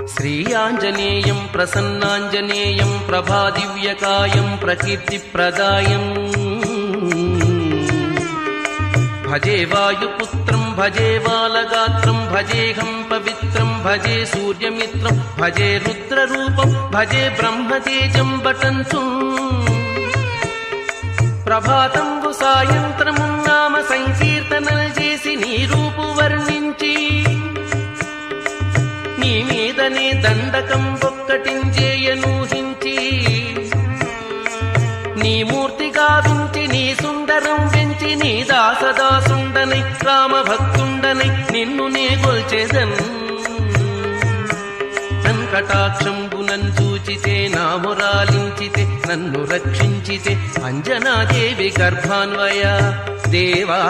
శ్రీయాంజనేయం ప్రసన్నాంజనేయం ప్రభాదివ్యకాయం ప్రకీర్తిప్రదాయం భజే వాయుపుత్రం భజే బాలగాత్రం భజేహం పవిత్రం భజే సూర్యమిత్రం భజే రుద్రరూపం భజే బ్రహ్మతేజం బటంచు ప్రభాతంబు సాయంత్రము నామ సంకీర్తనలు చేసి నీ రూపు వర్ణించి నీ మీదనే దండకం ఒక్కటించేయనూహించి నీ మూర్తి గావించి నీ సుందరం పెంచి నీ దాసదాసుండనై రామభక్తుండనై నిన్ను నే గొల్చెదన్ కటాక్షంబునన్ చూచితే నామురాలించితే నన్ను రక్షించితే అంజనాదేవి గర్భాన్వయ దేవా